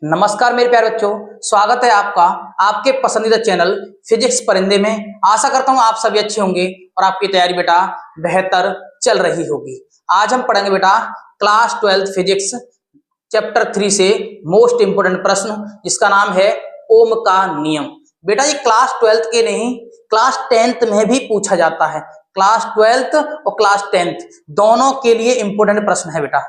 नमस्कार मेरे प्यारे बच्चों, स्वागत है आपका आपके पसंदीदा चैनल फिजिक्स परिंदे में। आशा करता हूं आप सभी अच्छे होंगे और आपकी तैयारी बेटा बेहतर चल रही होगी। आज हम पढ़ेंगे बेटा क्लास 12 फिजिक्स चैप्टर 3 से मोस्ट इंपोर्टेंट प्रश्न, जिसका नाम है ओम का नियम। बेटा ये क्लास 12 के नहीं, क्लास 10th में भी पूछा जाता है। क्लास 12th और क्लास 10th दोनों के लिए इंपोर्टेंट प्रश्न है बेटा,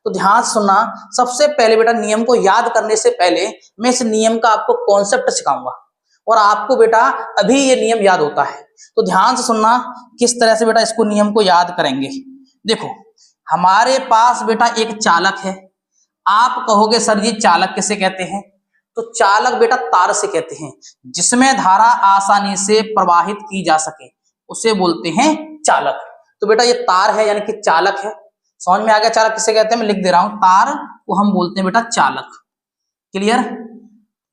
तो ध्यान से सुनना। सबसे पहले बेटा नियम को याद करने से पहले मैं इस नियम का आपको कॉन्सेप्ट सिखाऊंगा और आपको बेटा अभी ये नियम याद होता है, तो ध्यान से सुनना किस तरह से बेटा इसको नियम को याद करेंगे। देखो हमारे पास बेटा एक चालक है। आप कहोगे सर ये चालक किसे कहते हैं? तो चालक बेटा तार से कहते हैं, जिसमें धारा आसानी से प्रवाहित की जा सके उसे बोलते हैं चालक। तो बेटा ये तार है यानी कि चालक है। समझ में आ गया चालक किसे कहते हैं? मैं लिख दे रहा हूं, तार को हम बोलते हैं बेटा चालक। क्लियर?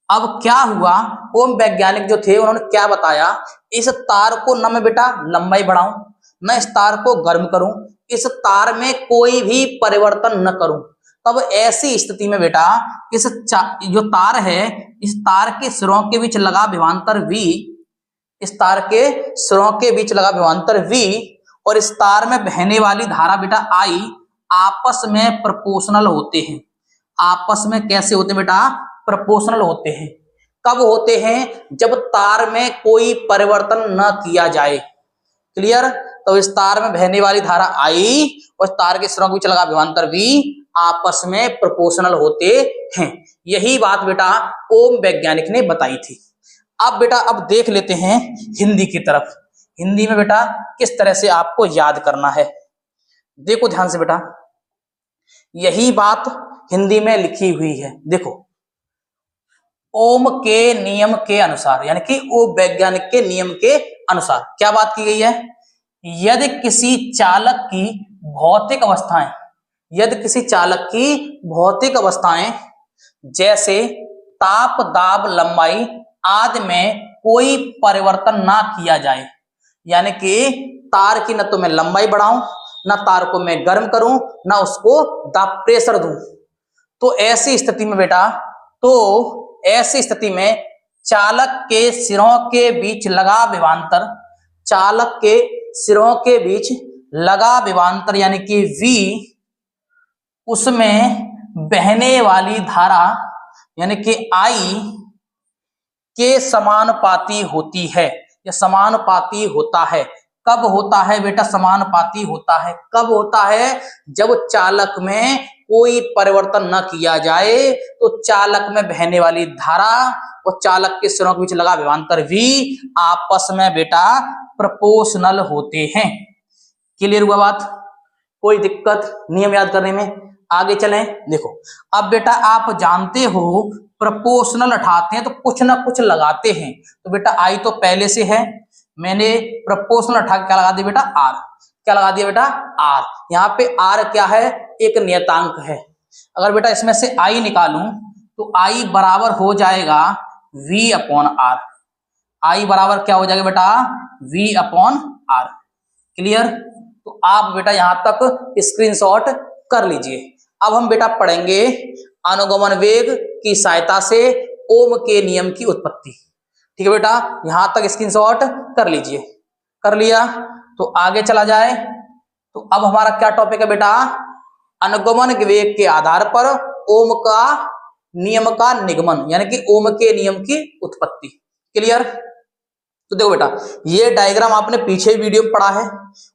अब क्या हुआ, ओम वैज्ञानिक जो थे उन्होंने क्या बताया, इस तार को न मैं बेटा लंबाई बढ़ाऊं, न इस तार को गर्म करूं, इस तार में कोई भी परिवर्तन न करूं। तब ऐसी स्थिति में बेटा इस जो तार है, इस तार के सिरों के बीच लगा विभवांतर V, इस तार के सिरों के बीच लगा विभवांतर V और इस तार में बहने वाली धारा बेटा I आपस में प्रोपोर्शनल होते हैं। आपस में कैसे होते हैं बेटा? प्रोपोर्शनल होते हैं। कब होते हैं? जब तार में कोई परिवर्तन न किया जाए। क्लियर? तो इस तार में बहने वाली धारा I और तार के सिरों के बीच लगा विभवांतर V आपस में प्रोपोर्शनल होते हैं। यही बात बेटा ओम वैज्ञानिक ने बताई थी। अब बेटा अब देख लेते हैं हिंदी की तरफ। हिंदी में बेटा किस तरह से आपको याद करना है, देखो ध्यान से बेटा। यही बात हिंदी में लिखी हुई है। देखो ओम के नियम के अनुसार, यानी कि ओम वैज्ञानिक के नियम के अनुसार क्या बात की गई है? यदि किसी चालक की भौतिक अवस्थाएं, यदि किसी चालक की भौतिक अवस्थाएं जैसे ताप, दाब, लंबाई आदि में कोई परिवर्तन ना किया जाए, यानी कि तार की न तो मैं लंबाई बढ़ाऊं, ना तार को मैं गर्म करूं, ना उसको दाब प्रेशर दूं, तो ऐसी स्थिति में बेटा, तो ऐसी स्थिति में चालक के सिरों के बीच लगा विभवांतर, चालक के सिरों के बीच लगा विभवांतर यानी कि V, उसमें बहने वाली धारा यानी कि I के समानुपाती होती है या समानुपाती होता है। कब होता है बेटा समानुपाती होता है? कब होता है? जब चालक में कोई परिवर्तन न किया जाए, तो चालक में बहने वाली धारा और चालक के सिरों के बीच लगा विभवांतर V आपस में बेटा प्रोपोर्शनल होते हैं। क्लियर हुआ बात? कोई दिक्कत नियम याद करने में? आगे चलें। देखो अब बेटा आप जानते हो प्रोपोर्शनल उठाते हैं तो कुछ ना कुछ लगाते हैं, तो बेटा I तो पहले से है, मैंने प्रोपोर्शनल उठा के क्या लगा दिया बेटा? R। क्या लगा दिया बेटा? R। यहाँ पे R क्या है? एक नियतांक है। अगर बेटा इसमें से I निकालूं तो I बराबर हो जाएगा V अपॉन R। I बराबर क्या हो जाएगा बेटा? V upon R। क्लियर? तो आप बेटा यहां तक स्क्रीनशॉट कर लीजिए। अब हम बेटा पढ़ेंगे अनुगमन वेग की सहायता से ओम के नियम की उत्पत्ति। ठीक है बेटा, यहां तक स्क्रीनशॉट कर लीजिए। कर लिया तो आगे चला जाए। तो अब हमारा क्या टॉपिक है बेटा? अनुगमन वेग के आधार पर ओम का नियम का निगमन, यानी कि ओम के नियम की उत्पत्ति। क्लियर? तो देखो बेटा ये डायग्राम आपने पीछे वीडियो में पढ़ा है,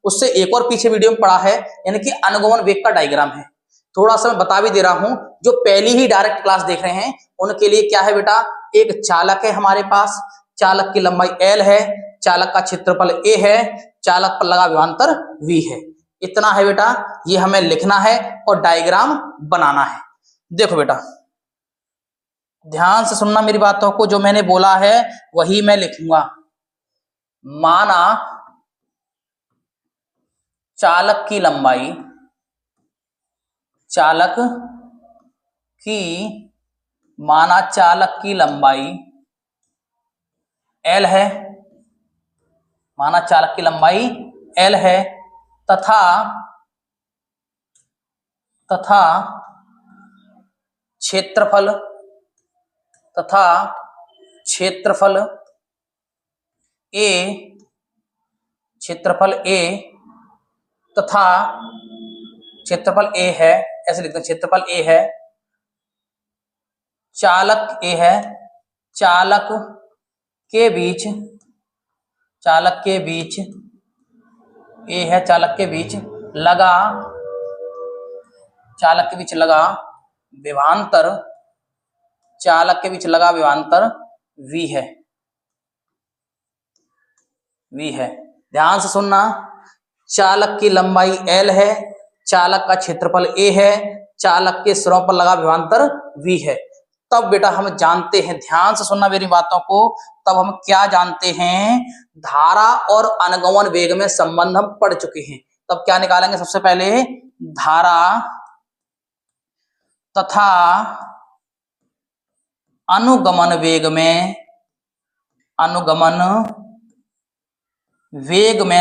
उससे एक और पीछे वीडियो में पढ़ा है, यानी कि अनुगमन वेग का डायग्राम है। थोड़ा सा मैं बता भी दे रहा हूं, जो पहली ही डायरेक्ट क्लास देख रहे हैं उनके लिए क्या है बेटा, एक चालक है हमारे पास, चालक की लंबाई L है, चालक का क्षेत्रफल A है, चालक पर लगा विभवांतर V है। इतना है बेटा, ये हमें लिखना है और डायग्राम बनाना है। देखो बेटा ध्यान से सुनना मेरी बातों को, जो मैंने बोला है वही मैं लिखूंगा। माना चालक की लंबाई, चालक की, माना चालक की लंबाई L है, माना चालक की लंबाई L है तथा क्षेत्रफल तथा क्षेत्रफल ए तथा क्षेत्रफल ए है, ऐसे लिखते हैं, क्षेत्रफल ए है, चालक ए है, चालक के बीच ए है, चालक के बीच लगा विभवांतर, चालक के बीच लगा विभवांतर V है। ध्यान से सुनना, चालक की लंबाई L है, चालक का क्षेत्रफल A है, चालक के सिरों पर लगा विभवांतर V है। तब बेटा हम जानते हैं, ध्यान से सुनना मेरी बातों को, तब हम क्या जानते हैं, धारा और अनुगमन वेग में संबंध हम पढ़ चुके हैं। तब क्या निकालेंगे, सबसे पहले धारा तथा अनुगमन वेग में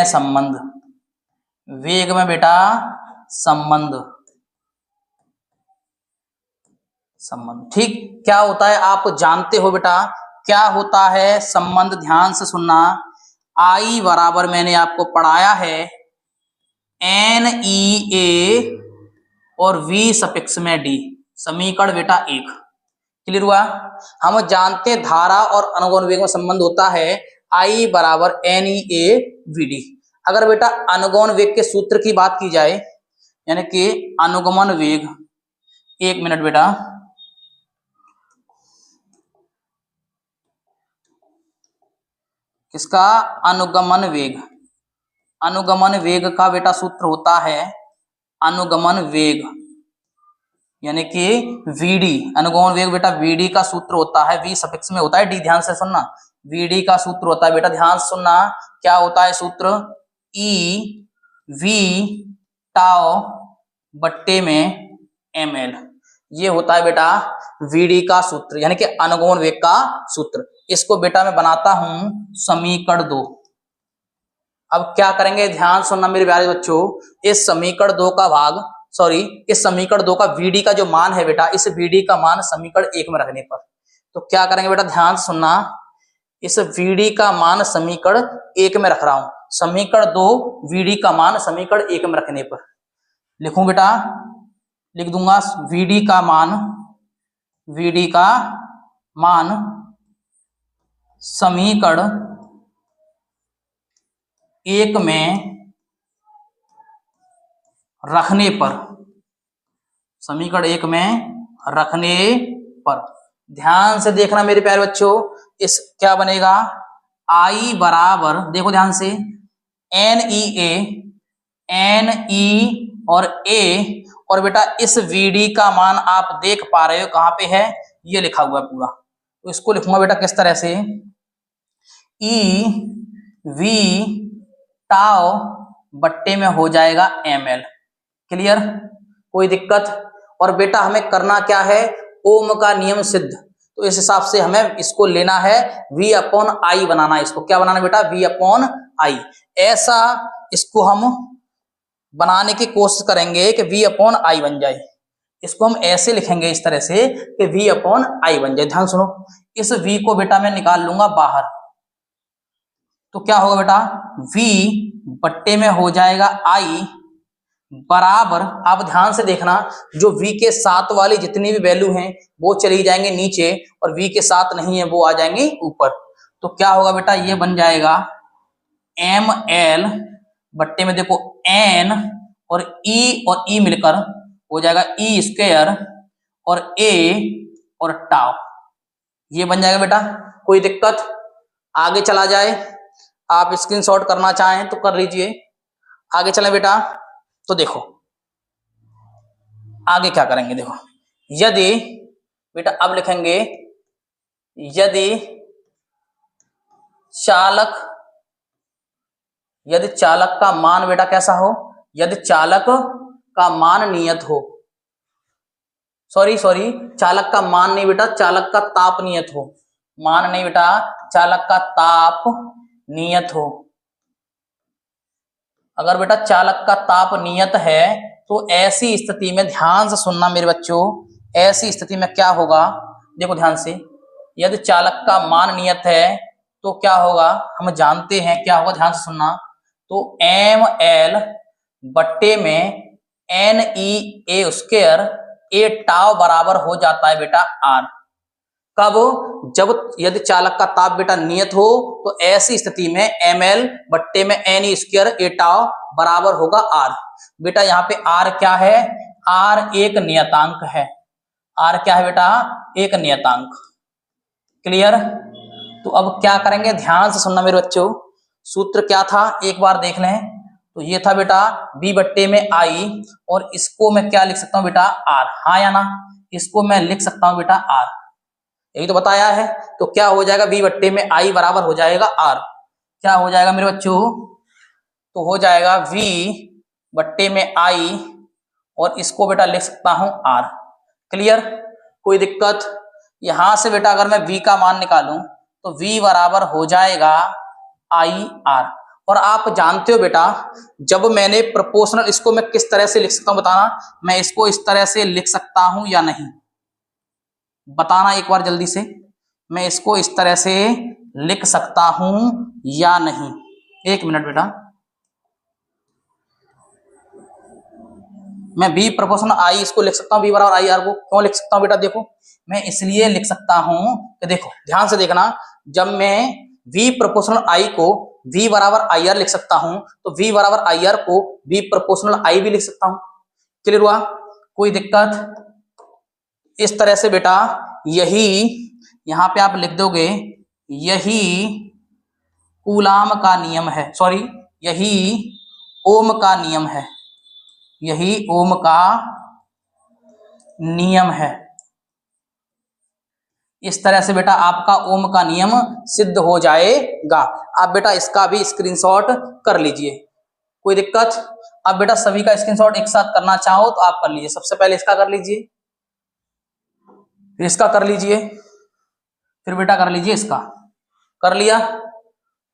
संबंध, वेग में बेटा संबंध, ठीक। क्या होता है आप जानते हो बेटा, क्या होता है संबंध, ध्यान से सुनना। I बराबर मैंने आपको पढ़ाया है NEA और V सफिक्स में D, समीकरण बेटा 1। क्लियर हुआ। हम जानते हैं धारा और अनुगमन वेग में संबंध होता है I बराबर NEA VD। अगर बेटा अनुगमन वेग के सूत्र की बात की जाए, यानी कि अनुगमन वेग, एक मिनट बेटा, किसका, अनुगमन वेग का बेटा सूत्र होता है अनुगमन वेग, यानी कि VD, अनुगमन वेग बेटा VD का सूत्र होता है, V सफिक्स में होता है D, ध्यान से सुनना, VD का सूत्र होता है बेटा, ध्यान से सुनना, क्या होता है सूत्र, EV टाउ बट्टे में ML, ये होता है बेटा VD का सूत्र, यानी कि अनुगमन वेग का सूत्र। इसको बेटा मैं बनाता हूं समीकरण 2। अब क्या करेंगे, ध्यान सुनना मेरे प्यारे बच्चों, इस समीकरण 2 का इस समीकरण 2 का VD का जो मान है बेटा, इस VD का मान समीकरण 1 में रखने पर, तो क्या करेंगे बेटा, ध्यान सुनना, इस VD का मान समीकरण 1 में रख रहा हूं, समीकरण 2 VD का मान समीकरण 1 में रखने पर लिखूं बेटा, लिख दूंगा VD का मान समीकरण 1 में रखने पर, समीकरण 1 में रखने पर, ध्यान से देखना मेरे प्यारे बच्चों, इस क्या बनेगा, I बराबर, देखो ध्यान से, NE और A, और बेटा इस VD का मान आप देख पा रहे हो कहां पे है, ये लिखा हुआ है पूरा, तो इसको लिखूंगा बेटा किस तरह से, EV टाउ बट्टे में हो जाएगा ML। क्लियर, कोई दिक्कत। और बेटा हमें करना क्या है, ओम का नियम सिद्ध, तो इस हिसाब से हमें इसको लेना है, V अपॉन I बनाना है, इसको क्या बनाना बेटा, V अपॉन I। ऐसा इसको हम बनाने की कोशिश करेंगे कि V अपॉन I बन जाए, इसको हम ऐसे लिखेंगे इस तरह से कि V अपॉन I बन जाए। ध्यान सुनो, इस V को बेटा मैं निकाल लूंगा बाहर, तो क्या होगा बेटा, V बट्टे में हो जाएगा I बराबर, आप ध्यान से देखना, जो V के साथ वाली जितनी भी वैल्यू हैं वो चली जाएंगे नीचे, और V के साथ नहीं है वो आ जाएंगे ऊपर, तो क्या होगा बेटा, ये बन जाएगा ML बट्टे में देखो N और E मिलकर हो जाएगा E स्क्वायर और A और टाउ, ये बन जाएगा बेटा। कोई दिक्कत, आगे चला जाए, आप स्क्रीनशॉट करना चाहें तो कर लीजिए। आगे चलें बेटा, तो देखो आगे क्या करेंगे, देखो यदि बेटा अब लिखेंगे, यदि चालक का मान बेटा कैसा हो, यदि चालक का मान नियत हो, सॉरी चालक का मान नहीं बेटा, चालक का ताप नियत हो, मान नहीं बेटा, चालक का ताप नियत हो। अगर बेटा चालक का ताप नियत है तो ऐसी स्थिति में, ध्यान से सुनना मेरे बच्चों, ऐसी स्थिति में क्या होगा, देखो ध्यान से, यदि चालक का मान नियत है तो क्या होगा, हम जानते हैं क्या होगा, ध्यान से सुनना। तो एम एल बट्टे में एन ई ए स्क्वायर ए टाव बराबर हो जाता है बेटा आर। कब, जब यदि चालक का ताप बेटा नियत हो तो ऐसी स्थिति में एम एल बट्टे में एन ई स्क्वायर ए टाव बराबर होगा आर। बेटा यहाँ पे आर क्या है, आर एक नियतांक है। आर क्या है बेटा, एक नियतांक। क्लियर। तो अब क्या करेंगे, ध्यान से सुनना मेरे बच्चों। सूत्र क्या था एक बार देख लें। तो ये था बेटा बी बट्टे में आई, और इसको मैं क्या लिख सकता हूँ बेटा आर, हाँ या ना, इसको मैं लिख सकता हूँ बेटा आर, यही तो बताया है। तो क्या हो जाएगा, बी बट्टे में आई बराबर हो जाएगा आर। क्या हो जाएगा मेरे बच्चों, तो हो जाएगा वी बट्टे में आई, और इसको बेटा लिख सकता हूं आर। क्लियर, कोई दिक्कत। यहां से बेटा अगर मैं v का मान निकालूं तो v बराबर हो जाएगा आई आर। और आप जानते हो बेटा, जब मैंने प्रोपोर्शनल, इसको मैं किस तरह से लिख सकता हूं बताना, मैं इसको इस तरह से लिख सकता हूं या नहीं, बताना एक बार जल्दी से। मैं इसको इस तरह से लिख सकता हूं या नहीं, एक मिनट बेटा। मैं v प्रोपोर्शनल आई इसको लिख सकता हूँ, v बराबर आई आर को। क्यों लिख सकता हूँ बेटा, देखो मैं इसलिए लिख सकता हूं कि देखो ध्यान से देखना, जब मैं v प्रोपोर्शनल आई को v बराबर आई आर लिख सकता हूं, तो v बराबर आई आर को v प्रोपोर्शनल आई भी लिख सकता हूं। क्लियर हुआ, कोई दिक्कत। इस तरह से बेटा यही यहां पे आप लिख दोगे, यही कूलाम का नियम है, सॉरी यही ओम का नियम है, यही ओम का नियम है। इस तरह से बेटा आपका ओम का नियम सिद्ध हो जाएगा। आप बेटा इसका भी स्क्रीनशॉट कर लीजिए, कोई दिक्कत। अब बेटा सभी का स्क्रीनशॉट एक साथ करना चाहो तो आप कर लीजिए। सबसे पहले इसका कर लीजिए, फिर इसका कर लीजिए, फिर बेटा कर लीजिए इसका। कर लिया?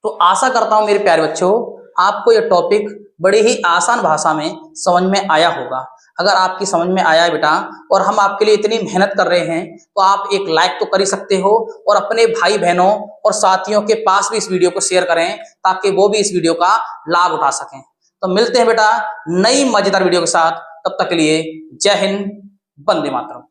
तो आशा करता हूं मेरे प्यारे बच्चों, आपको यह टॉपिक बड़ी ही आसान भाषा में समझ में आया होगा। अगर आपकी समझ में आया है बेटा, और हम आपके लिए इतनी मेहनत कर रहे हैं, तो आप एक लाइक तो कर ही सकते हो, और अपने भाई बहनों और साथियों के पास भी इस वीडियो को शेयर करें, ताकि वो भी इस वीडियो का लाभ उठा सकें। तो मिलते हैं बेटा नई मजेदार वीडियो के साथ, तब तक के लिए जय हिंद, वंदे मातरम।